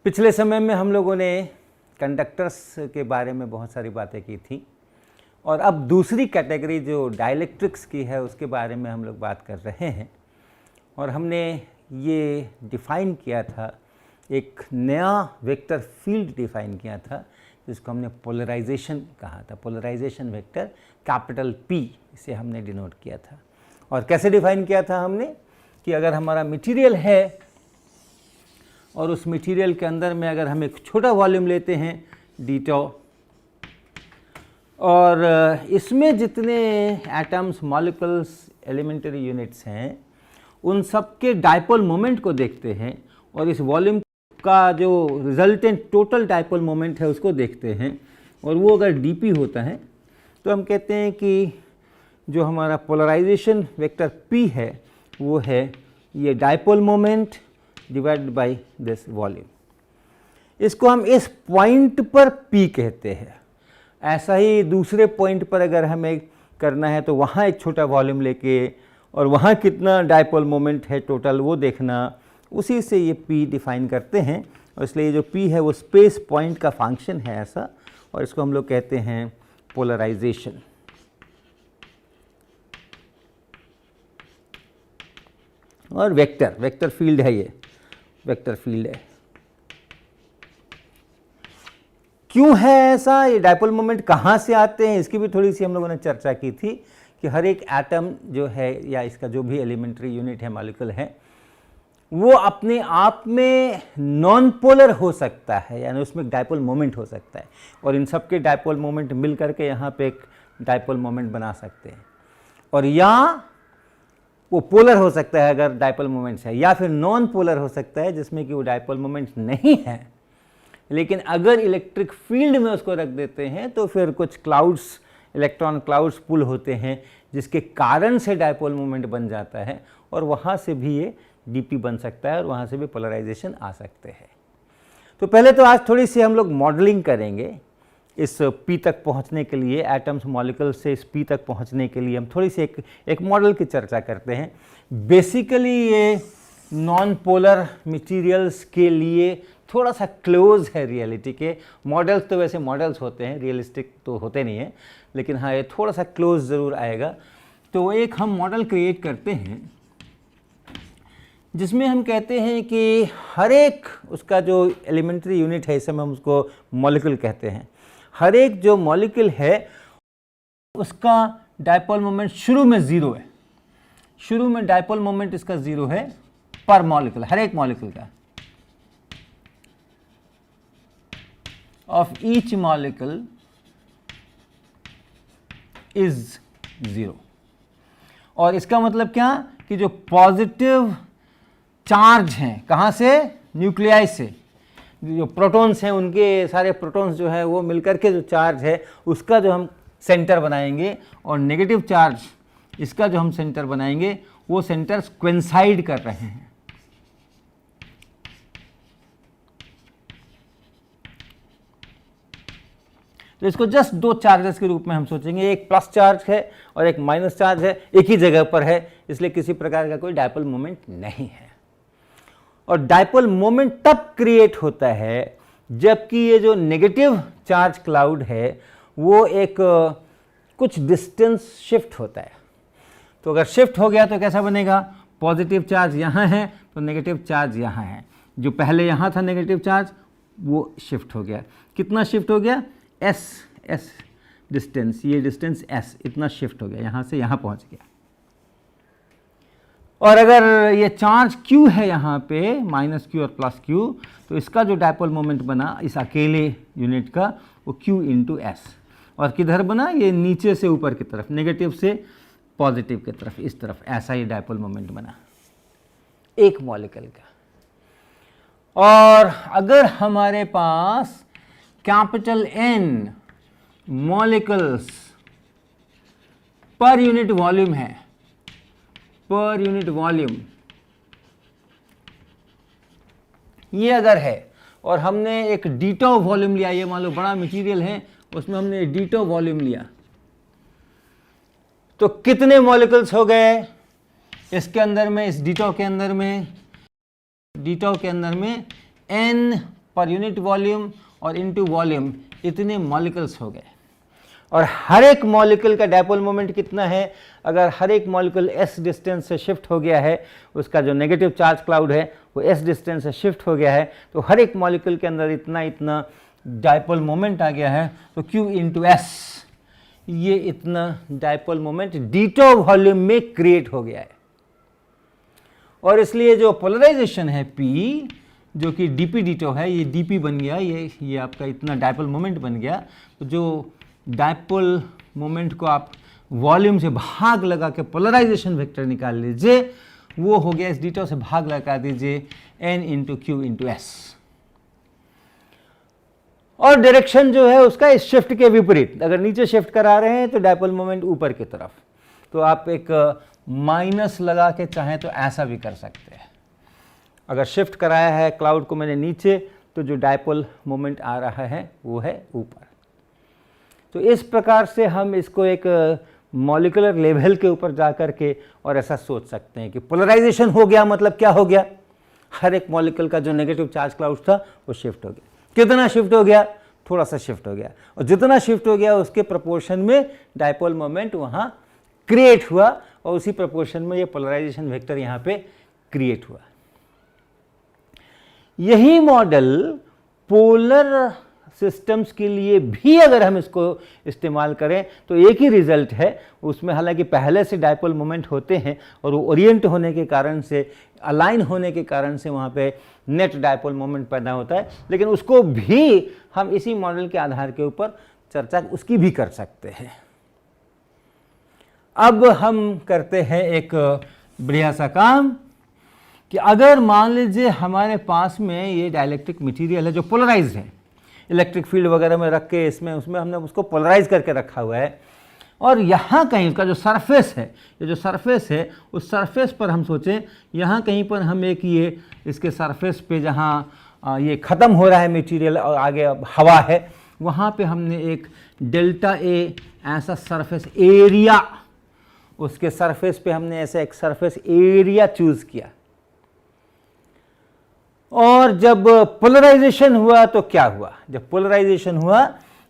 पिछले समय में हम लोगों ने कंडक्टर्स के बारे में बहुत सारी बातें की थी और अब दूसरी कैटेगरी जो डाइलेक्ट्रिक्स की है उसके बारे में हम लोग बात कर रहे हैं। और हमने ये डिफ़ाइन किया था, एक नया वेक्टर फील्ड डिफ़ाइन किया था जिसको हमने पोलराइजेशन कहा था। पोलराइजेशन वेक्टर कैपिटल P इसे हमने डिनोट किया था। और कैसे डिफ़ाइन किया था हमने कि अगर हमारा मटेरियल है और उस मटेरियल के अंदर में अगर हम एक छोटा वॉल्यूम लेते हैं डी टॉ, और इसमें जितने एटम्स, मॉलिक्यूल्स, एलिमेंट्री यूनिट्स हैं उन सब के डायपोल मोमेंट को देखते हैं और इस वॉल्यूम का जो रिजल्टेंट टोटल डायपोल मोमेंट है उसको देखते हैं, और वो अगर dp होता है तो हम कहते हैं कि जो हमारा पोलराइजेशन वेक्टर p है वो है ये dipole moment divided by this volume. इसको हम इस पॉइंट पर P कहते हैं। ऐसा ही दूसरे पॉइंट पर अगर हमें करना है तो वहाँ एक छोटा वॉल्यूम लेके और वहाँ कितना डायपोल मोमेंट है टोटल वो देखना, उसी से ये P डिफ़ाइन करते हैं। और इसलिए ये जो P है वो स्पेस पॉइंट का फंक्शन है ऐसा, और इसको हम लोग कहते हैं पोलराइजेशन। और वेक्टर फील्ड है, ये वेक्टर फील्ड है। क्यों है ऐसा, ये डायपोल मोमेंट कहाँ से आते हैं, इसकी भी थोड़ी सी हम लोगों ने चर्चा की थी कि हर एक एटम जो है या इसका जो भी एलिमेंट्री यूनिट है, मॉलिक्यूल है, वो अपने आप में नॉन पोलर हो सकता है, यानी उसमें डायपोल मोमेंट हो सकता है, और इन सब के डायपोल मोमेंट मिल करके यहाँ पे एक डायपोल मोमेंट बना सकते हैं। और या वो पोलर हो सकता है अगर डायपोल मोमेंट्स है, या फिर नॉन पोलर हो सकता है जिसमें कि वो डायपोल मोमेंट्स नहीं है, लेकिन अगर इलेक्ट्रिक फील्ड में उसको रख देते हैं तो फिर कुछ क्लाउड्स, इलेक्ट्रॉन क्लाउड्स पुल होते हैं जिसके कारण से डायपोल मोमेंट बन जाता है, और वहाँ से भी ये dp बन सकता है और वहाँ से भी पोलराइजेशन आ सकते हैं। तो पहले तो आज थोड़ी सी हम लोग मॉडलिंग करेंगे इस P तक पहुँचने के लिए, एटम्स मॉलिक्यूल से इस P तक पहुँचने के लिए हम थोड़ी सी एक मॉडल की चर्चा करते हैं। बेसिकली ये नॉन पोलर मटीरियल्स के लिए थोड़ा सा क्लोज है रियलिटी के। मॉडल्स तो वैसे मॉडल्स होते हैं, रियलिस्टिक तो होते नहीं हैं, लेकिन हाँ ये थोड़ा सा क्लोज ज़रूर आएगा। तो एक हम मॉडल क्रिएट करते हैं जिसमें हम कहते हैं कि हर एक उसका जो एलिमेंट्री यूनिट है, इस समय हम उसको मॉलिक्यूल कहते हैं, हर एक जो मॉलिक्यूल है उसका डायपोल मोमेंट शुरू में ज़ीरो है। शुरू में डायपोल मोमेंट इसका ज़ीरो है पर मॉलिक्यूल, हर एक मॉलिक्यूल का। Of each molecule is zero. और इसका मतलब क्या कि जो पॉजिटिव चार्ज हैं, कहाँ से, न्यूक्लियाई से, जो प्रोटॉन्स हैं उनके सारे प्रोटॉन्स जो है वो मिलकर के जो चार्ज है उसका जो हम सेंटर बनाएंगे, और नेगेटिव चार्ज इसका जो हम सेंटर बनाएंगे वो सेंटर्स कोइंसाइड कर रहे हैं। तो इसको जस्ट दो चार्जेस के रूप में हम सोचेंगे, एक प्लस चार्ज है और एक माइनस चार्ज है, एक ही जगह पर है, इसलिए किसी प्रकार का कोई डायपोल मोमेंट नहीं है। और डायपोल मोमेंट तब क्रिएट होता है जबकि ये जो नेगेटिव चार्ज क्लाउड है वो एक कुछ डिस्टेंस शिफ्ट होता है। तो अगर शिफ्ट हो गया तो कैसा बनेगा, पॉजिटिव चार्ज यहाँ है तो नेगेटिव चार्ज यहाँ है, जो पहले यहाँ था नेगेटिव चार्ज वो शिफ्ट हो गया। कितना शिफ्ट हो गया, s डिस्टेंस, ये डिस्टेंस s इतना शिफ्ट हो गया, यहाँ से यहाँ पहुँच गया। और अगर ये चार्ज q है यहाँ पे, माइनस q और प्लस q, तो इसका जो डायपोल मोमेंट बना इस अकेले यूनिट का वो q इंटू एस। और किधर बना, ये नीचे से ऊपर की तरफ, नेगेटिव से पॉजिटिव की तरफ, इस तरफ, ऐसा ही डायपोल मोमेंट बना एक मॉलिक्यूल का। और अगर हमारे पास capital N molecules per unit volume है, पर यूनिट वॉल्यूम ये अगर है, और हमने एक डीटो वॉल्यूम लिया, ये मान लो बड़ा मटेरियल है उसमें हमने डीटो वॉल्यूम लिया, तो कितने मॉलिक्यूल्स हो गए इसके अंदर में, इस डीटो के अंदर में n पर यूनिट वॉल्यूम और इनटू वॉल्यूम इतने मॉलिक्यूल्स हो गए। और हर एक मॉलिक्यूल का डायपोल मोमेंट कितना है? अगर हर एक मॉलिक्यूल s डिस्टेंस से शिफ्ट हो गया है, उसका जो नेगेटिव चार्ज क्लाउड है वो s डिस्टेंस से शिफ्ट हो गया है, तो हर एक मॉलिक्यूल के अंदर इतना इतना डायपोल मोमेंट आ गया है। तो q इंटू s, ये इतना डायपोल मोमेंट डीटो वॉल्यूम में क्रिएट हो गया है। और इसलिए जो पोलराइजेशन है p, जो कि dp डीटो है, ये dp बन गया, ये आपका इतना डायपोल मोमेंट बन गया। तो जो डायपोल मोमेंट को आप वॉल्यूम से भाग लगा के पोलराइजेशन वेक्टर निकाल लीजिए, वो हो गया, इस डीटो से भाग लगा दीजिए n into Q into S. और डायरेक्शन जो है उसका इस शिफ्ट के विपरीत, अगर नीचे शिफ्ट करा रहे हैं तो डायपोल मोमेंट ऊपर की तरफ, तो आप एक माइनस लगा के चाहें तो ऐसा भी कर सकते हैं। अगर शिफ्ट कराया है क्लाउड को मैंने नीचे, तो जो डायपोल मोमेंट आ रहा है वो है ऊपर। तो इस प्रकार से हम इसको एक मॉलिक्यूलर लेवल के ऊपर जा कर के और ऐसा सोच सकते हैं कि पोलराइजेशन हो गया मतलब क्या हो गया? हर एक मॉलिक्यूल का जो नेगेटिव चार्ज क्लाउड था वो शिफ्ट हो गया। कितना शिफ्ट हो गया? थोड़ा सा शिफ्ट हो गया, और जितना शिफ्ट हो गया उसके प्रोपोर्शन में डायपोल मोमेंट वहाँ क्रिएट हुआ, और उसी प्रोपोर्शन में ये पोलराइजेशन वेक्टर यहाँ पे क्रिएट हुआ। यही मॉडल पोलर सिस्टम्स के लिए भी अगर हम इसको इस्तेमाल करें तो एक ही रिजल्ट है उसमें। हालांकि पहले से डायपोल मोमेंट होते हैं और वो ओरिएंट होने के कारण से, अलाइन होने के कारण से वहाँ पे नेट डायपोल मोमेंट पैदा होता है, लेकिन उसको भी हम इसी मॉडल के आधार के ऊपर चर्चा उसकी भी कर सकते हैं। अब हम करते हैं एक बढ़िया सा काम कि अगर मान लीजिए हमारे पास में ये डाइलेक्ट्रिक मटेरियल है जो पोलराइज्ड है, इलेक्ट्रिक फील्ड वगैरह में रख के इसमें उसमें हमने उसको पोलराइज करके रखा हुआ है, और यहाँ कहीं उसका जो सरफेस है, ये जो सरफेस है उस सरफेस पर हम सोचें यहाँ कहीं पर हम एक ये इसके सरफेस पे जहाँ ये ख़त्म हो रहा है मटेरियल और आगे अब हवा है, वहाँ पे हमने एक डेल्टा ए ऐसा सरफेस एरिया, उसके सरफेस पे हमने ऐसा एक सरफेस एरिया चूज़ किया। और जब पोलराइजेशन हुआ तो क्या हुआ? जब पोलराइजेशन हुआ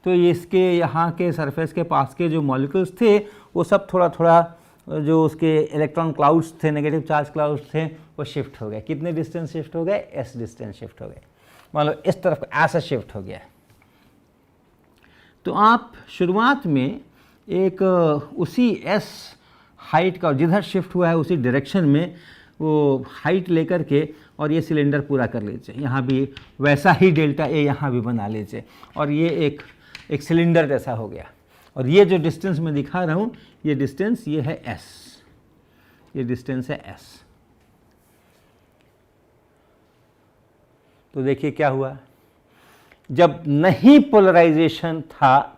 तो इसके यहाँ के सरफेस के पास के जो मॉलिक्यूल्स थे वो सब थोड़ा थोड़ा, जो उसके इलेक्ट्रॉन क्लाउड्स थे, नेगेटिव चार्ज क्लाउड्स थे, वो शिफ्ट हो गए। कितने डिस्टेंस शिफ्ट हो गए? s डिस्टेंस शिफ्ट हो गए। मान लो इस तरफ ऐसा शिफ्ट हो गया। तो आप शुरुआत में एक उसी s हाइट का, जिधर शिफ्ट हुआ है उसी डायरेक्शन में वो हाइट लेकर के और ये सिलेंडर पूरा कर लीजिए। यहाँ भी वैसा ही डेल्टा ए यहाँ भी बना लीजिए, और ये एक सिलेंडर जैसा हो गया। और ये जो डिस्टेंस मैं दिखा रहा हूँ, ये डिस्टेंस ये है s, ये डिस्टेंस है s। तो देखिए क्या हुआ, जब नहीं पोलराइजेशन था,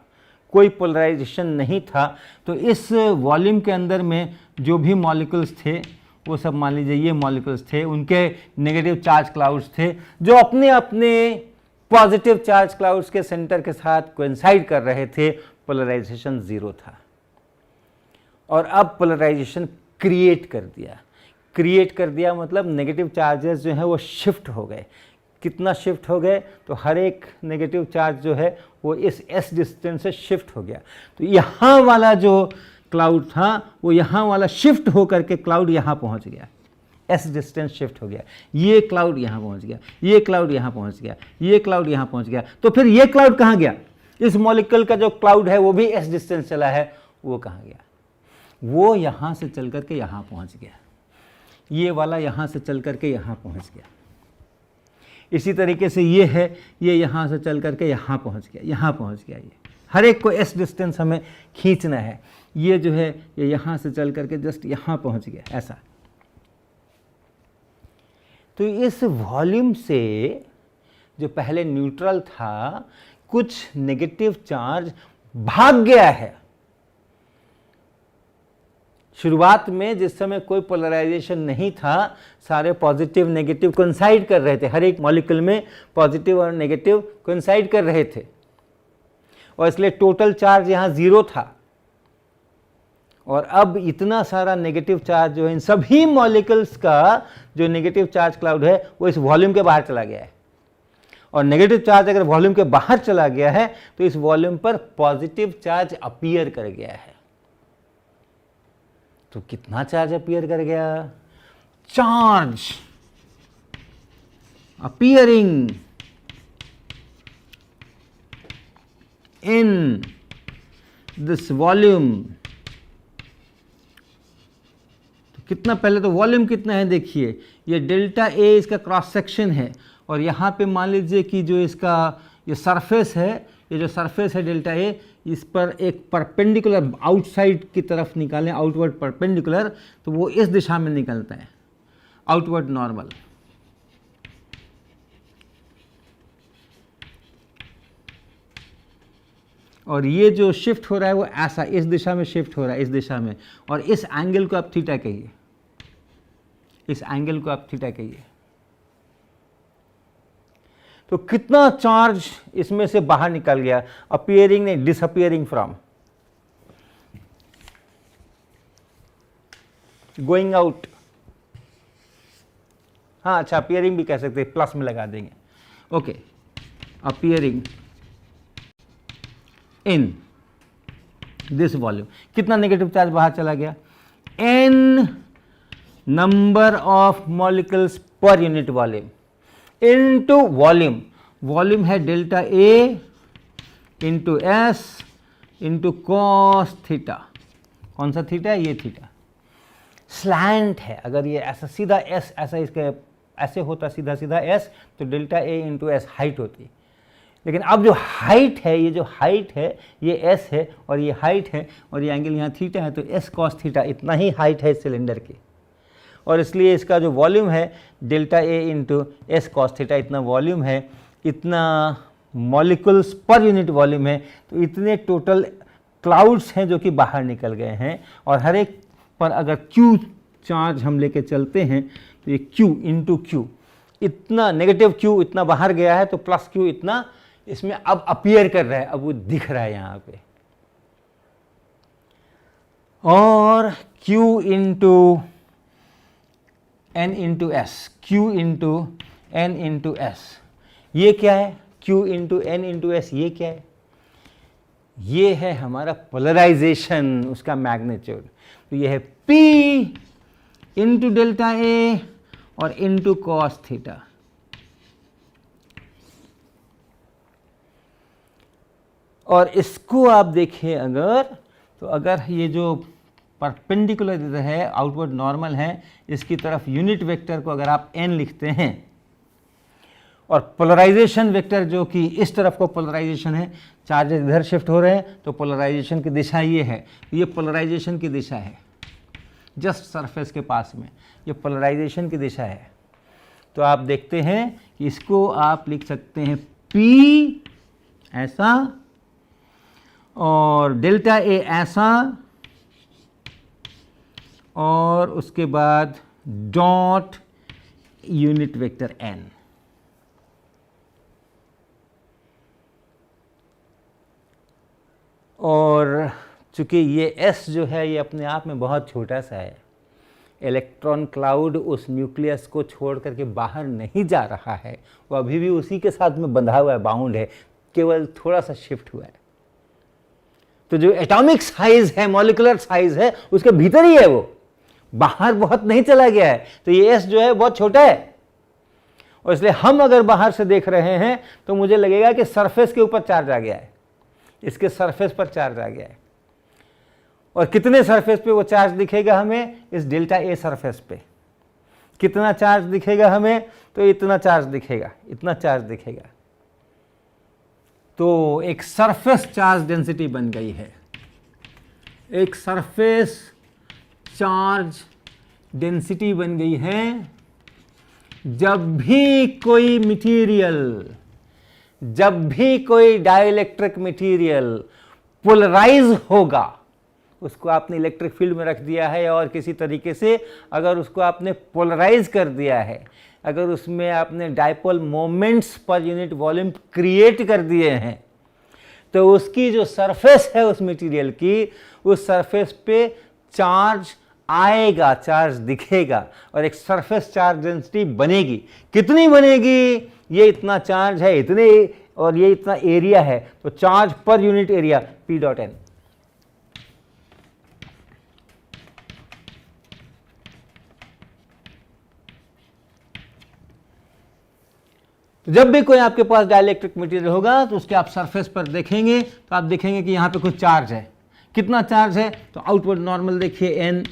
कोई पोलराइजेशन नहीं था, तो इस वॉल्यूम के अंदर में जो भी मॉलिक्यूल्स थे वो सब, मान लीजिए ये मॉलिक्यूल्स थे, उनके नेगेटिव चार्ज क्लाउड्स थे जो अपने अपने पॉजिटिव चार्ज क्लाउड्स के सेंटर के साथ कोइंसाइड कर रहे थे। पोलराइजेशन ज़ीरो था, और अब पोलराइजेशन क्रिएट कर दिया मतलब नेगेटिव चार्जेस जो हैं वो शिफ्ट हो गए। कितना शिफ्ट हो गए? तो हर एक नेगेटिव चार्ज जो है वो इस s डिस्टेंस से शिफ्ट हो गया। तो यहाँ वाला जो क्लाउड था वो यहाँ वाला शिफ्ट हो करके क्लाउड यहाँ पहुँच गया, s डिस्टेंस शिफ्ट हो गया। ये क्लाउड यहाँ पहुँच गया, ये क्लाउड यहाँ पहुँच गया, ये क्लाउड यहाँ पहुँच गया। तो फिर ये क्लाउड कहाँ गया? इस मॉलिक्यूल का जो क्लाउड है वो भी s डिस्टेंस चला है, वो कहाँ गया? वो यहाँ से चल करके यहाँ पहुँच गया। ये वाला यहाँ से चल करके यहाँ पहुँच गया। इसी तरीके से ये है, ये यहाँ से चल करके यहाँ पहुँच गया, यहाँ पहुँच गया। ये हर एक को s डिस्टेंस हमें खींचना है। ये जो है ये यहाँ से चल करके जस्ट यहाँ पहुँच गया, ऐसा। तो इस वॉल्यूम से जो पहले न्यूट्रल था, कुछ नेगेटिव चार्ज भाग गया है। शुरुआत में जिस समय कोई पोलराइजेशन नहीं था, सारे पॉजिटिव नेगेटिव कोइंसाइड कर रहे थे, हर एक मॉलिक्यूल में पॉजिटिव और नेगेटिव कोइंसाइड कर रहे थे, और इसलिए टोटल चार्ज यहाँ ज़ीरो था। और अब इतना सारा नेगेटिव चार्ज जो है, इन सभी मॉलिक्यूल्स का जो नेगेटिव चार्ज क्लाउड है वो इस वॉल्यूम के बाहर चला गया है। और नेगेटिव चार्ज अगर वॉल्यूम के बाहर चला गया है तो इस वॉल्यूम पर पॉजिटिव चार्ज अपीयर कर गया है। तो कितना चार्ज अपीयर कर गया? Charge appearing in this volume. तो कितना, पहले तो वॉल्यूम कितना है देखिए, ये डेल्टा ए इसका क्रॉस सेक्शन है, और यहाँ पे मान लीजिए कि जो इसका ये सरफेस है, ये जो सरफेस है डेल्टा ए, इस पर एक परपेंडिकुलर आउटसाइड की तरफ निकालें, आउटवर्ड परपेंडिकुलर, तो वो इस दिशा में निकलता है, आउटवर्ड नॉर्मल। और ये जो शिफ्ट हो रहा है वो ऐसा इस दिशा में शिफ्ट हो रहा है, इस दिशा में, और इस एंगल को आप थीटा कहिए, इस एंगल को आप थीटा कहिए। तो कितना चार्ज इसमें से बाहर निकल गया? अपीयरिंग नहीं, डिसअपीयरिंग फ्रॉम, गोइंग आउट। हाँ अच्छा, अपीयरिंग भी कह सकते हैं, प्लस में लगा देंगे। Okay, appearing in this volume, कितना नेगेटिव चार्ज बाहर चला गया? n number of molecules per unit volume into volume. Volume है delta A into S into cos theta. कौन सा थीटा है? ये थीटा। स्लैंट है, अगर ये ऐसा सीधा एस ऐसा इसके ऐसे होता सीधा सीधा एस, तो delta A into S height होती। लेकिन अब जो हाइट है, ये जो हाइट है ये एस है और ये हाइट है और ये एंगल यहाँ थीटा है, तो एस कॉस थीटा इतना ही हाइट है इस सिलेंडर की, और इसलिए इसका जो वॉल्यूम है delta A into S cos theta, इतना वॉल्यूम है, इतना मॉलिक्यूल्स पर यूनिट वॉल्यूम है। तो इतने टोटल क्लाउड्स हैं जो कि बाहर निकल गए हैं, और हर एक पर अगर क्यू चार्ज हम लेके चलते हैं तो ये क्यू इंटू क्यू, इतना नेगेटिव क्यू इतना बाहर गया है, तो प्लस क्यू इतना इसमें अब अपीयर कर रहा है, अब वो दिख रहा है यहाँ पे। और Q into N into S, Q into N into S, ये क्या है? Q into N into S, ये क्या है? ये है हमारा पोलराइजेशन, उसका मैग्नीट्यूड। तो ये है P इंटू डेल्टा ए और इंटू कॉस थीटा। और इसको आप देखिए अगर, तो अगर ये जो परपेंडिकुलर है, आउटवर्ड नॉर्मल है, इसकी तरफ यूनिट वेक्टर को अगर आप n लिखते हैं, और पोलराइजेशन वेक्टर जो कि इस तरफ को पोलराइजेशन है, चार्जेस इधर शिफ्ट हो रहे हैं, तो पोलराइजेशन की दिशा ये है, ये पोलराइजेशन की दिशा है, जस्ट सरफेस के पास में ये पोलराइजेशन की दिशा है। तो आप देखते हैं कि इसको आप लिख सकते हैं P ऐसा और डेल्टा ए ऐसा, और उसके बाद डॉट यूनिट वेक्टर n। और चूंकि ये s जो है ये अपने आप में बहुत छोटा सा है, इलेक्ट्रॉन क्लाउड उस न्यूक्लियस को छोड़ करके बाहर नहीं जा रहा है, वो अभी भी उसी के साथ में बंधा हुआ है, बाउंड है, केवल थोड़ा सा शिफ्ट हुआ है। तो जो एटॉमिक साइज है, मॉलिक्यूलर साइज है, उसके भीतर ही है, वो बाहर बहुत नहीं चला गया है। तो ये s जो है बहुत छोटा है, और इसलिए हम अगर बाहर से देख रहे हैं तो मुझे लगेगा कि सरफेस के ऊपर चार्ज आ गया है, इसके सरफेस पर चार्ज आ गया है। और कितने सरफेस पे वो चार्ज दिखेगा हमें? इस डेल्टा ए सरफेस पे कितना चार्ज दिखेगा हमें? तो इतना चार्ज दिखेगा, इतना चार्ज दिखेगा। तो एक सरफेस चार्ज डेंसिटी बन गई है, एक सरफेस चार्ज डेंसिटी बन गई है। जब भी कोई मटेरियल, जब भी कोई डाइलेक्ट्रिक मटेरियल पोलराइज होगा, उसको आपने इलेक्ट्रिक फील्ड में रख दिया है और किसी तरीके से अगर उसको आपने पोलराइज कर दिया है, अगर उसमें आपने डाइपोल मोमेंट्स पर यूनिट वॉल्यूम क्रिएट कर दिए हैं, तो उसकी जो सरफेस है उस मटेरियल की, उस सरफेस पे चार्ज आएगा, चार्ज दिखेगा और एक सरफेस चार्ज डेंसिटी बनेगी। कितनी बनेगी? ये इतना चार्ज है, इतने और ये इतना एरिया है, तो charge per unit area P dot n। तो जब भी कोई आपके पास डाइलेक्ट्रिक मटेरियल होगा तो उसके आप सरफेस पर देखेंगे तो आप देखेंगे कि यहाँ पे कुछ चार्ज है। कितना चार्ज है? तो आउटवर्ड नॉर्मल देखिए n,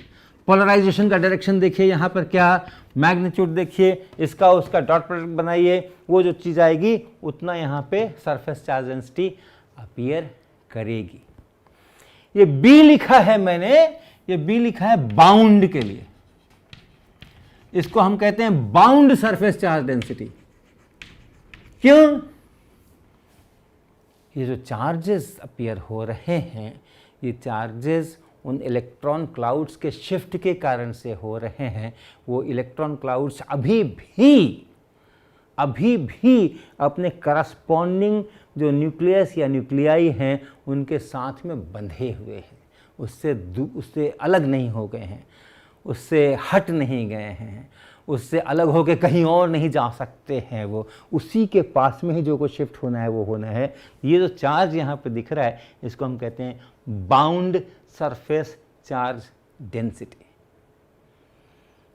पोलराइजेशन का डायरेक्शन देखिए, यहाँ पर क्या मैग्नीट्यूड देखिए, इसका उसका डॉट प्रोडक्ट बनाइए, वो जो चीज़ आएगी उतना यहाँ पे सरफेस चार्ज डेंसिटी अपीयर करेगी। ये B लिखा है मैंने, ये B लिखा है बाउंड के लिए, इसको हम कहते हैं बाउंड सरफेस चार्ज डेंसिटी। क्यों? ये जो चार्जेस अपीयर हो रहे हैं, ये चार्जेस उन इलेक्ट्रॉन क्लाउड्स के शिफ्ट के कारण से हो रहे हैं। वो इलेक्ट्रॉन क्लाउड्स अभी भी अपने करस्पॉन्डिंग जो न्यूक्लियस या न्यूक्लियाई हैं उनके साथ में बंधे हुए हैं, उससे अलग नहीं हो गए हैं, उससे हट नहीं गए हैं, उससे अलग होकर कहीं और नहीं जा सकते हैं। वो उसी के पास में ही जो को शिफ्ट होना है वो होना है। ये जो चार्ज यहाँ पे दिख रहा है इसको हम कहते हैं बाउंड सरफेस चार्ज डेंसिटी।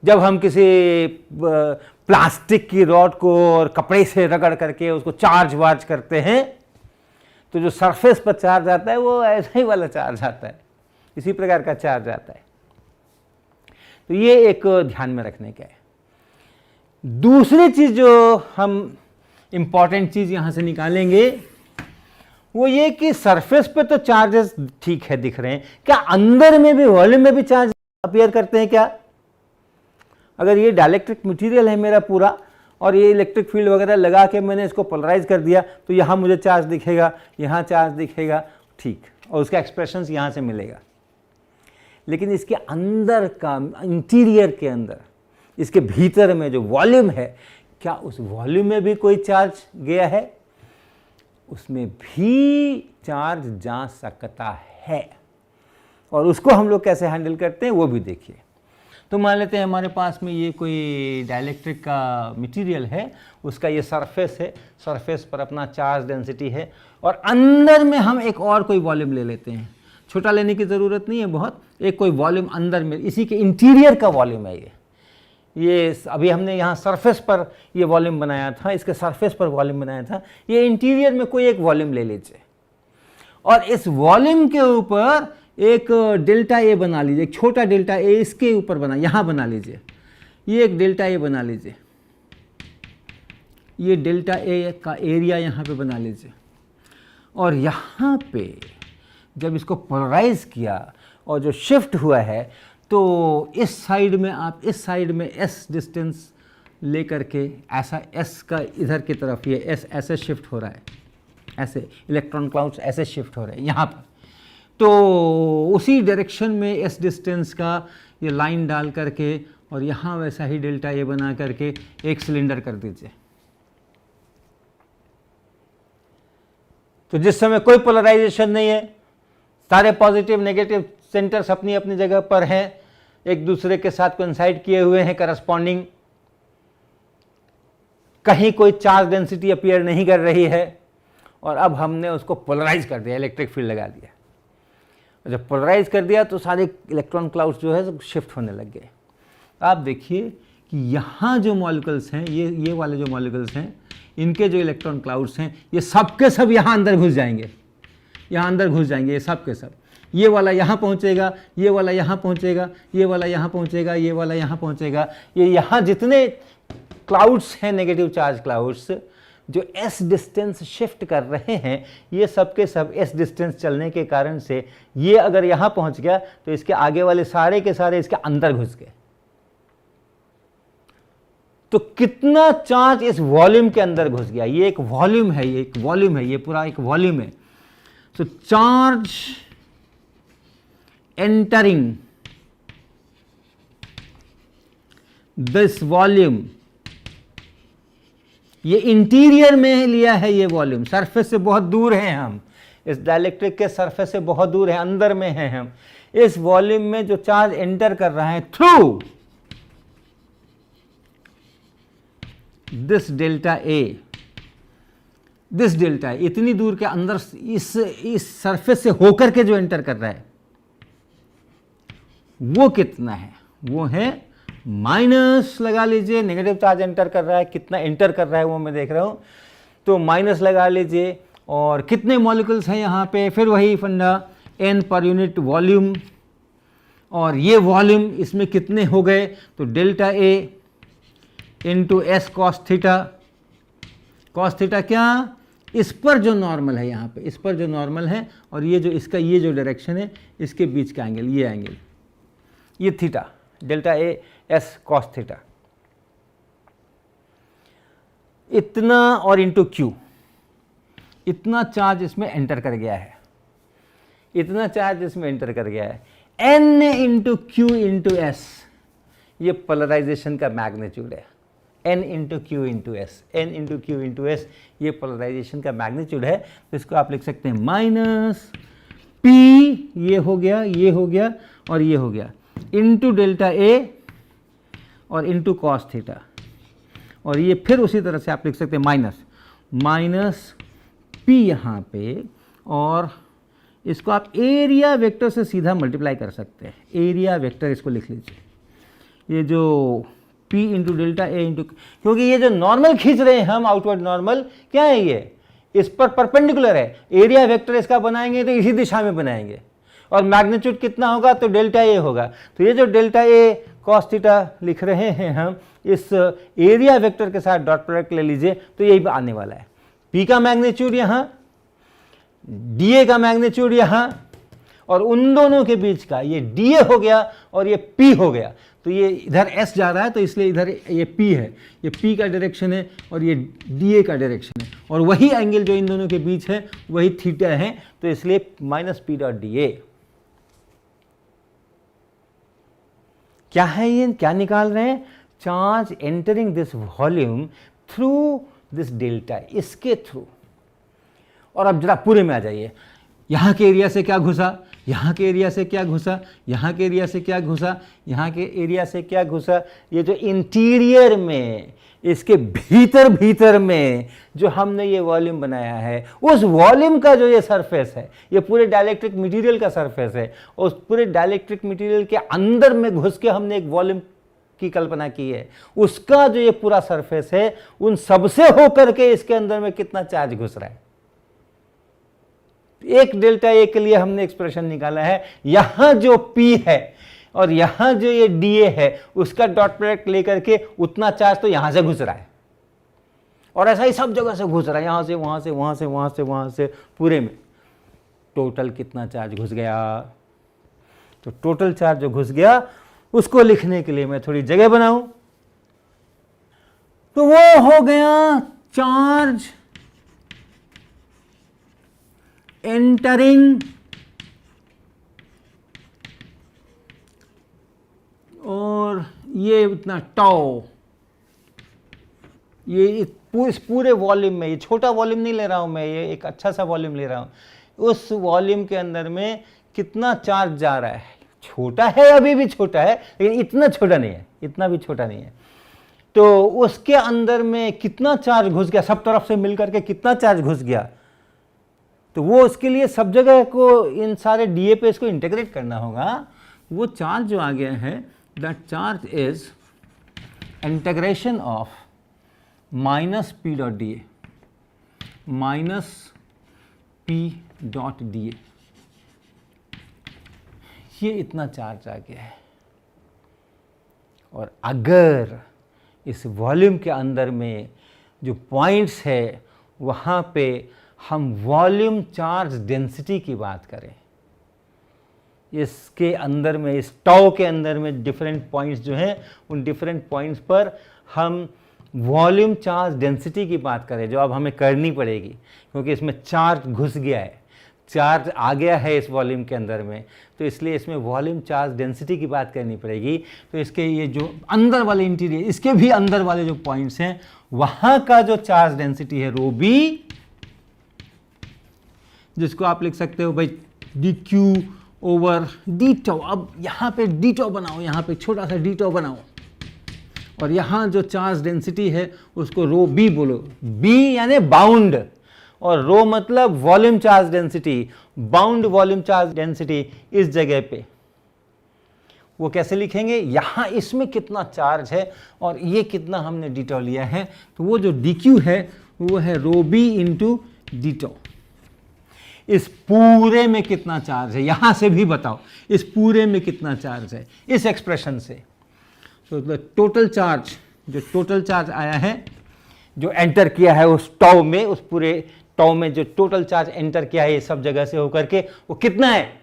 जब हम किसी प्लास्टिक की रॉड को और कपड़े से रगड़ करके उसको चार्ज वार्ज करते हैं तो जो सरफेस पर चार्ज आता है वो ऐसा ही वाला चार्ज आता है, इसी प्रकार का चार्ज आता है। तो ये एक ध्यान में रखने का है। दूसरी चीज जो हम इंपॉर्टेंट चीज यहां से निकालेंगे वो ये कि सरफेस पे तो चार्जेस ठीक है दिख रहे हैं, क्या अंदर में भी वॉल्यूम में भी चार्ज अपीयर करते हैं क्या? अगर ये डाइलेक्ट्रिक मटेरियल है मेरा पूरा और ये इलेक्ट्रिक फील्ड वगैरह लगा के मैंने इसको पोलराइज कर दिया तो यहाँ मुझे चार्ज दिखेगा, यहाँ चार्ज दिखेगा, ठीक, और उसका एक्सप्रेशन यहाँ से मिलेगा। लेकिन इसके अंदर का, इंटीरियर के अंदर, इसके भीतर में जो वॉल्यूम है, क्या उस वॉल्यूम में भी कोई चार्ज गया है? उसमें भी चार्ज जा सकता है और उसको हम लोग कैसे हैंडल करते हैं वो भी देखिए। तो मान लेते हैं हमारे पास में ये कोई डाइलेक्ट्रिक का मटेरियल है, उसका ये सरफेस है, सरफेस पर अपना चार्ज डेंसिटी है और अंदर में हम एक और कोई वॉल्यूम ले लेते हैं। छोटा लेने की ज़रूरत नहीं है बहुत, एक कोई वॉल्यूम अंदर में, इसी के इंटीरियर का वॉल्यूम है ये अभी हमने यहाँ सरफेस पर ये वॉल्यूम बनाया था, इसके सरफेस पर वॉल्यूम बनाया था, ये इंटीरियर में कोई एक वॉल्यूम ले लीजिए और इस वॉल्यूम के ऊपर एक डेल्टा ए बना लीजिए, एक छोटा डेल्टा ए इसके ऊपर यहाँ बना लीजिए, ये एक डेल्टा ए बना लीजिए, ये डेल्टा ए का एरिया यहाँ पे बना लीजिए और यहाँ पे जब इसको पोलराइज किया और जो शिफ्ट हुआ है तो इस साइड में आप इस साइड में s डिस्टेंस ले करके ऐसा s का इधर की तरफ ये s ऐसे शिफ्ट हो रहा है, ऐसे इलेक्ट्रॉन क्लाउड्स ऐसे शिफ्ट हो रहे हैं यहाँ पर, तो उसी डायरेक्शन में s डिस्टेंस का ये लाइन डाल करके और यहाँ वैसा ही डेल्टा ए बना करके एक सिलेंडर कर दीजिए। तो जिस समय कोई पोलराइजेशन नहीं है, सारे पॉजिटिव नेगेटिव सेंटर्स अपनी अपनी जगह पर हैं, एक दूसरे के साथ कोइंसाइड किए हुए हैं करस्पॉन्डिंग, कहीं कोई चार्ज डेंसिटी अपीयर नहीं कर रही है और अब हमने उसको पोलराइज कर दिया, इलेक्ट्रिक फील्ड लगा दिया। और जब पोलराइज कर दिया तो सारे इलेक्ट्रॉन क्लाउड्स जो है शिफ्ट होने लग गए। आप देखिए कि यहाँ जो मॉलिक्यूल्स हैं, ये वाले जो मॉलिक्यूल्स हैं, इनके जो इलेक्ट्रॉन क्लाउड्स हैं ये सब के सब यहाँ अंदर घुस जाएंगे, यहाँ अंदर घुस जाएंगे ये सब के सब। ये वाला यहाँ पहुँचेगा, ये वाला यहाँ पहुँचेगा, ये वाला यहाँ पहुँचेगा, ये वाला यहाँ पहुँचेगा। ये यहाँ जितने क्लाउड्स हैं नेगेटिव चार्ज क्लाउड्स जो s डिस्टेंस शिफ्ट कर रहे हैं, ये सब के सब s डिस्टेंस चलने के कारण से ये अगर यहाँ पहुँच गया तो इसके आगे वाले सारे के सारे इसके अंदर घुस गए। तो कितना चार्ज इस वॉल्यूम के अंदर घुस गया? ये एक वॉल्यूम है, ये एक वॉल्यूम है, ये पूरा एक वॉल्यूम है। तो चार्ज एंटरिंग दिस वॉल्यूम, ये इंटीरियर में लिया है, ये वॉल्यूम सरफेस से बहुत दूर है, हम इस डाइलेक्ट्रिक के सरफेस से बहुत दूर है, अंदर में है हम। इस वॉल्यूम में जो चार्ज एंटर कर रहा है थ्रू दिस डेल्टा ए, इतनी दूर के अंदर इस सरफेस से होकर के जो एंटर कर रहा है वो कितना है? वो है माइनस, लगा लीजिए, नेगेटिव चार्ज एंटर कर रहा है, कितना एंटर कर रहा है वो मैं देख रहा हूं, तो माइनस लगा लीजिए। और कितने मॉलिक्यूल्स हैं यहाँ पे? फिर वही फंडा, n पर यूनिट वॉल्यूम, और ये वॉल्यूम इसमें कितने हो गए? तो delta A into S cos theta. Cos theta क्या? इस पर जो नॉर्मल है, यहाँ पे इस पर जो नॉर्मल है, और ये जो इसका ये जो डायरेक्शन है, इसके बीच का एंगल, ये एंगल, ये theta, delta A S cos theta, इतना, और इंटू क्यू, इतना चार्ज इसमें एंटर कर गया है, इतना चार्ज इसमें एंटर कर गया है। n into Q into S, ये पोलराइजेशन का मैग्नीट्यूड है। n into Q into S, n into Q into S, ये पोलराइजेशन का मैग्नीट्यूड है। तो इसको आप लिख सकते हैं माइनस p, ये हो गया, ये हो गया, और ये हो गया, इंटू डेल्टा ए और इंटू कॉस थीटा, और ये फिर उसी तरह से आप लिख सकते हैं माइनस p यहाँ पे, और इसको आप एरिया वेक्टर से सीधा मल्टीप्लाई कर सकते हैं। एरिया वेक्टर इसको लिख लीजिए, ये जो p into delta A into, क्योंकि ये जो नॉर्मल खींच रहे हैं हम, आउटवर्ड नॉर्मल, क्या है ये? इस पर परपेंडिकुलर है। एरिया वेक्टर इसका बनाएंगे तो इसी दिशा में बनाएंगे, और मैग्नीट्यूड कितना होगा? तो डेल्टा ए होगा। तो ये जो डेल्टा ए कॉस थीटा लिख रहे हैं हम, इस एरिया वेक्टर के साथ डॉट प्रोडक्ट ले लीजिए, तो यही आने वाला है। p का मैग्नीट्यूड यहाँ, dA का मैग्नीट्यूड यहाँ, और उन दोनों के बीच का ये dA हो गया और ये p हो गया। तो ये इधर s जा रहा है, तो इसलिए इधर ये p है, ये p का डायरेक्शन है, और ये dA का डायरेक्शन है, और वही एंगल जो इन दोनों के बीच है वही थीटा है, तो इसलिए माइनस p डॉट dA। क्या है ये? क्या निकाल रहे हैं? Charge entering this volume through this delta, इसके थ्रू। और अब जरा पूरे में आ जाइए, यहाँ के एरिया से क्या घुसा, यहाँ के एरिया से क्या घुसा, यहाँ के एरिया से क्या घुसा, यहाँ के एरिया से क्या घुसा, ये जो इंटीरियर में, इसके भीतर में जो हमने ये वॉल्यूम बनाया है, उस वॉल्यूम का जो ये सरफेस है, ये पूरे डाइलेक्ट्रिक मटेरियल का सरफेस है, उस पूरे डाइलेक्ट्रिक मटेरियल के अंदर में घुस के हमने एक वॉल्यूम की कल्पना की है, उसका जो ये पूरा सरफेस है, उन सबसे होकर के इसके अंदर में कितना चार्ज घुस रहा है। एक डेल्टा ए के लिए हमने एक्सप्रेशन निकाला है, यहां जो p है और यहां जो ये dA है, उसका डॉट प्रोडक्ट लेकर के उतना चार्ज तो यहां से घुस रहा है, और ऐसा ही सब जगह से घुस रहा है, यहां से वहां से वहां से वहां से वहां से, पूरे में टोटल कितना चार्ज घुस गया। तो टोटल चार्ज जो घुस गया उसको लिखने के लिए मैं थोड़ी जगह बनाऊं, तो वो हो गया चार्ज एंटरिंग और ये इतना टाउ, ये इस पूरे वॉल्यूम में, ये छोटा वॉल्यूम नहीं ले रहा हूं मैं, ये एक अच्छा सा वॉल्यूम ले रहा हूं। उस वॉल्यूम के अंदर में कितना चार्ज जा रहा है? छोटा है, अभी भी छोटा है, लेकिन इतना छोटा नहीं है, इतना भी छोटा नहीं है। तो उसके अंदर में कितना चार्ज घुस गया, सब तरफ से मिलकर के कितना चार्ज घुस गया, तो वो उसके लिए सब जगह को इन सारे डीए पे इसको इंटीग्रेट करना होगा। वो चार्ज जो आ गया है, that charge is integration of minus P dot D a, minus P dot D A, ये इतना चार्ज आ गया है। और अगर इस वॉल्यूम के अंदर में जो पॉइंट्स है वहाँ पे हम वॉल्यूम चार्ज डेंसिटी की बात करें, इसके अंदर में, इस टाउ के अंदर में डिफरेंट पॉइंट्स जो हैं, उन डिफरेंट पॉइंट्स पर हम वॉल्यूम चार्ज डेंसिटी की बात करें, जो अब हमें करनी पड़ेगी, क्योंकि इसमें चार्ज घुस गया है, चार्ज आ गया है इस वॉल्यूम के अंदर में, तो इसलिए इसमें वॉल्यूम चार्ज डेंसिटी की बात करनी पड़ेगी। तो इसके ये जो अंदर वाले इंटीरियर, इसके भी अंदर वाले जो पॉइंट्स हैं, वहाँ का जो चार्ज डेंसिटी है रो बी, जिसको आप लिख सकते हो भाई डी क्यू ओवर डी टॉ। अब यहाँ पे डी टॉ बनाओ, यहाँ पे छोटा सा डी टॉ बनाओ, और यहाँ जो चार्ज डेंसिटी है उसको रो बी बोलो। बी यानी बाउंड, और रो मतलब volume charge density, bound volume charge density इस जगह पे। वो कैसे लिखेंगे, यहाँ इसमें कितना चार्ज है और ये कितना हमने डी टॉ लिया है, तो वो जो डी क्यू है वो है रो बी इंटू डी टॉ। इस पूरे में कितना चार्ज है, यहाँ से भी बताओ इस पूरे में कितना चार्ज है इस एक्सप्रेशन से। तो टोटल चार्ज, जो टोटल चार्ज आया है, जो एंटर किया है उस टॉ में, उस पूरे टॉ में जो टोटल चार्ज एंटर किया है ये सब जगह से होकर के, वो कितना है,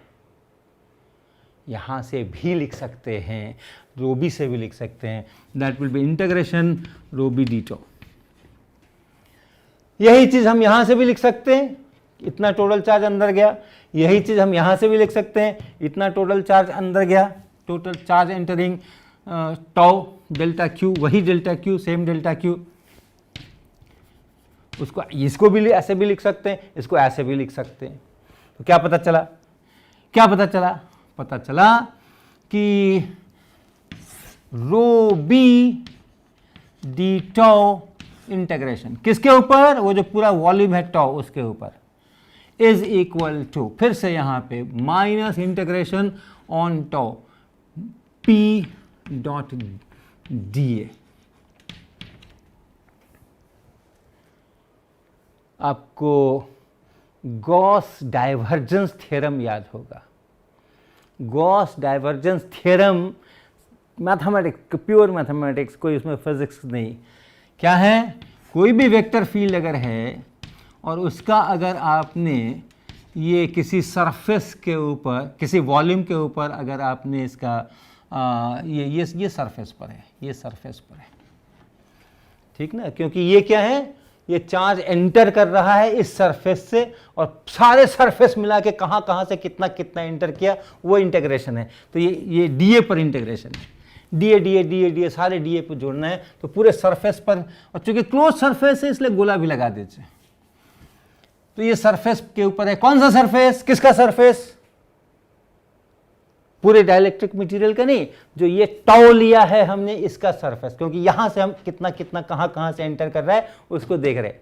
यहां से भी लिख सकते हैं, रो बी से भी लिख सकते हैं। That will be integration rho B D tau. यही चीज हम यहां से भी लिख सकते हैं, इतना टोटल चार्ज अंदर गया। यही चीज हम यहां से भी लिख सकते हैं, इतना टोटल चार्ज अंदर गया, टोटल चार्ज एंटरिंग टॉ डेल्टा क्यू, वही delta Q, same delta Q. उसको इसको भी ऐसे भी लिख सकते हैं, इसको ऐसे भी लिख सकते हैं। तो क्या पता चला, क्या पता चला, पता चला कि रो बी डी टॉ इंटीग्रेशन किसके ऊपर, वो जो पूरा वॉल्यूम है टॉ उसके ऊपर, इज इक्वल टू, फिर से यहां पे minus integration on tau P dot D A. आपको गॉस डाइवर्जेंस थ्योरम याद होगा। Gauss divergence theorem mathematics, pure mathematics, कोई उसमें फिजिक्स नहीं। क्या है, कोई भी वेक्टर फील्ड अगर है और उसका अगर आपने ये किसी सरफेस के ऊपर, किसी वॉल्यूम के ऊपर अगर आपने इसका ये सरफेस पर है, ये सरफेस पर है, ठीक ना, क्योंकि ये क्या है, ये चार्ज एंटर कर रहा है इस सरफेस से, और सारे सरफेस मिला के कहाँ कहाँ से कितना कितना एंटर किया वो इंटीग्रेशन है। तो ये डीए पर इंटीग्रेशन है, डीए डीए डीए डीए सारे डीए पर जोड़ना है, तो पूरे सरफेस पर, और चूंकि क्लोज सरफेस है इसलिए गोला भी लगा दीजिए। तो ये सरफेस के ऊपर है, कौन सा सरफेस, किसका सरफेस, पूरे डाइलेक्ट्रिक मटेरियल का नहीं, जो ये टॉ लिया है हमने इसका सरफेस, क्योंकि यहां से हम कितना कितना कहां कहां से एंटर कर रहा है उसको देख रहे हैं।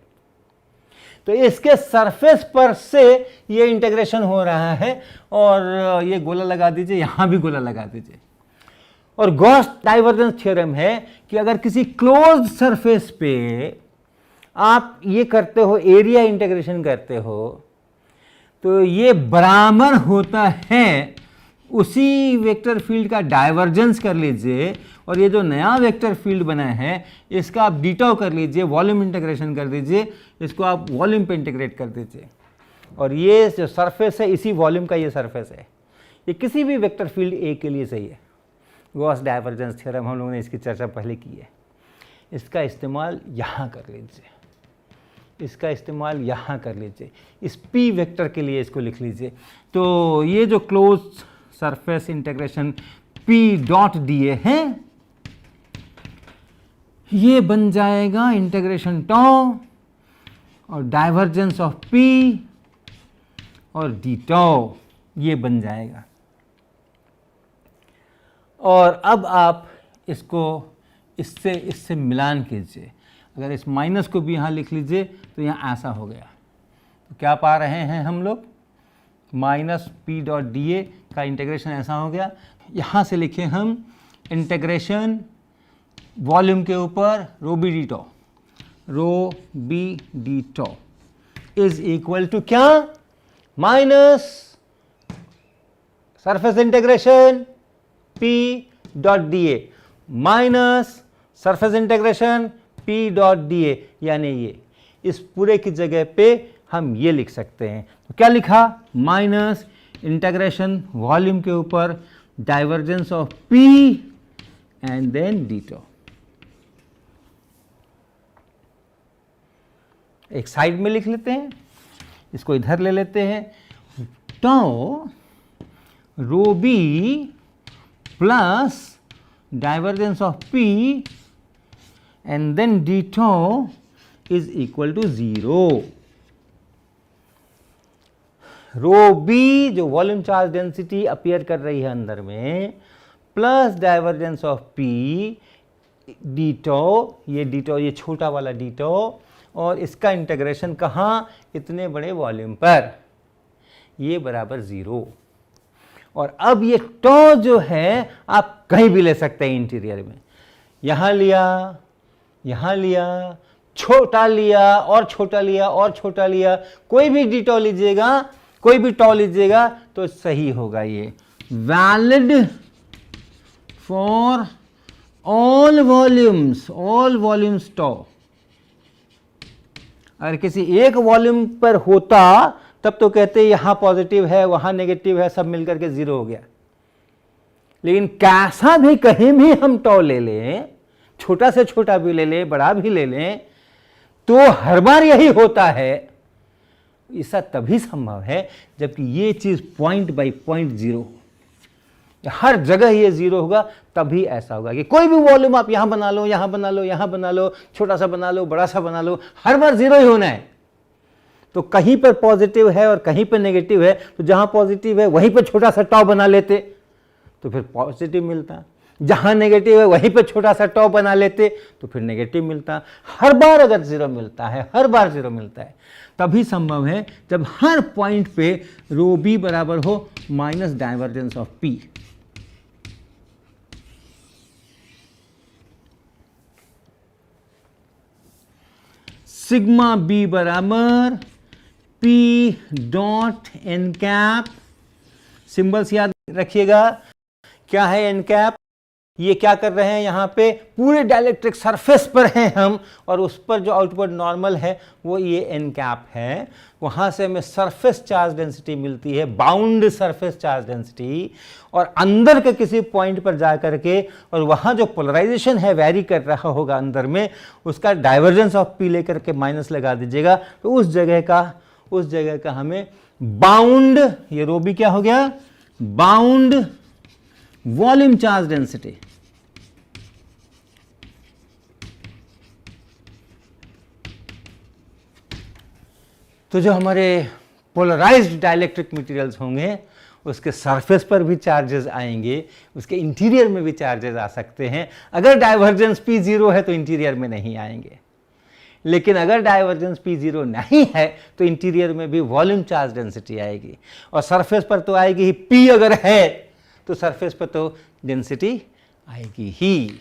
तो इसके सरफेस पर से ये इंटीग्रेशन हो रहा है, और ये गोला लगा दीजिए, यहां भी गोला लगा दीजिए। और गॉस डाइवर्जेंस थ्योरम है कि अगर किसी क्लोज सरफेस पे आप ये करते हो, एरिया इंटीग्रेशन करते हो, तो ये बराबर होता है उसी वेक्टर फील्ड का डाइवर्जेंस कर लीजिए, और ये जो नया वेक्टर फील्ड बना है इसका आप डी टॉ कर लीजिए, वॉल्यूम इंटीग्रेशन कर दीजिए, इसको आप वॉल्यूम पे इंटीग्रेट कर दीजिए, और ये जो सरफेस है इसी वॉल्यूम का ये सरफेस है। ये किसी भी वेक्टर फील्ड ए के लिए सही है। गॉस डाइवर्जेंस थ्योरम हम लोगों ने इसकी चर्चा पहले की है। इसका इस्तेमाल यहाँ कर लीजिए, इसका इस्तेमाल यहाँ कर लीजिए, इस पी वेक्टर के लिए इसको लिख लीजिए। तो ये जो close surface integration p dot D A है, ये बन जाएगा इंटीग्रेशन टॉ और डाइवर्जेंस ऑफ पी और डी टॉ, ये बन जाएगा। और अब आप इसको इससे मिलान कीजिए। अगर इस माइनस को भी यहाँ लिख लीजिए तो यहाँ ऐसा हो गया। तो क्या पा रहे हैं हम लोग, minus P dot D A का इंटीग्रेशन ऐसा हो गया। यहाँ से लिखें हम इंटीग्रेशन वॉल्यूम के ऊपर rho B D tau, rho B D tau is equal to क्या, minus surface integration p dot D a minus surface integration p dot D a, यानी ये इस पूरे की जगह पे हम ये लिख सकते हैं। तो क्या लिखा, माइनस इंटीग्रेशन वॉल्यूम के ऊपर divergence of p and then d tau. एक साइड में लिख लेते हैं, इसको इधर ले लेते हैं, tau rho b plus divergence of p and then d tau is equal to 0. Rho b जो वॉल्यूम चार्ज डेंसिटी अपीयर कर रही है अंदर में, plus divergence of p d tau, ये छोटा वाला डी टो, और इसका इंटीग्रेशन कहाँ, इतने बड़े वॉल्यूम पर, ये बराबर 0। और अब ये टो जो है आप कहीं भी ले सकते हैं इंटीरियर में, यहां लिया, यहां लिया, छोटा लिया और छोटा लिया और छोटा लिया, कोई भी डी टो लीजिएगा, कोई भी टो लीजिएगा तो सही होगा। ये valid for all volumes too. अगर किसी एक वॉल्यूम पर होता तब तो कहते यहां पॉजिटिव है वहां नेगेटिव है, सब मिलकर के 0 हो गया। लेकिन कैसा भी कहीं भी हम टो ले लें, छोटा से छोटा भी ले लें, बड़ा भी ले लें, तो हर बार यही होता है। ऐसा तभी संभव है जबकि ये चीज पॉइंट बाई पॉइंट 0, हर जगह ये 0 होगा, तभी ऐसा होगा कि कोई भी वॉल्यूम आप यहां बना लो, यहां बना लो, यहां बना लो, छोटा सा बना लो, बड़ा सा बना लो, हर बार 0 ही होना है। तो कहीं पर पॉजिटिव है और कहीं पर नेगेटिव है, तो जहां पॉजिटिव है वहीं पर छोटा सा टॉ बना लेते तो फिर पॉजिटिव मिलता, जहां नेगेटिव है वहीं पर छोटा सा टॉ बना लेते तो फिर नेगेटिव मिलता। हर बार अगर 0 मिलता है, हर बार 0 मिलता है, तभी संभव है जब हर पॉइंट पे रो बी बराबर हो minus divergence of p. Sigma b बराबर p dot n cap. Symbols याद रखिएगा, क्या है एन कैप, ये क्या कर रहे हैं, यहां पे पूरे डाइलेक्ट्रिक सरफेस पर हैं हम, और उस पर जो आउटवर्ड नॉर्मल है वो ये एन कैप है। वहां से हमें सरफेस चार्ज डेंसिटी मिलती है, बाउंड सरफेस चार्ज डेंसिटी, और अंदर के किसी पॉइंट पर जा करके और वहां जो पोलराइजेशन है वेरी कर रहा होगा अंदर में, उसका डाइवर्जेंस ऑफ पी लेकर के माइनस लगा दीजिएगा, तो उस जगह का हमें बाउंड, ये रो बी क्या हो गया, बाउंड वॉल्यूम चार्ज डेंसिटी। तो जो हमारे पोलराइज्ड डाइलेक्ट्रिक मटेरियल्स होंगे उसके सरफेस पर भी चार्जेस आएंगे, उसके इंटीरियर में भी चार्जेस आ सकते हैं। अगर डाइवर्जेंस पी 0 है तो इंटीरियर में नहीं आएंगे, लेकिन अगर डाइवर्जेंस पी 0 नहीं है तो इंटीरियर में भी वॉल्यूम चार्ज डेंसिटी आएगी, और सरफेस पर तो आएगी ही। पी अगर है तो सरफेस पर तो डेंसिटी आएगी ही।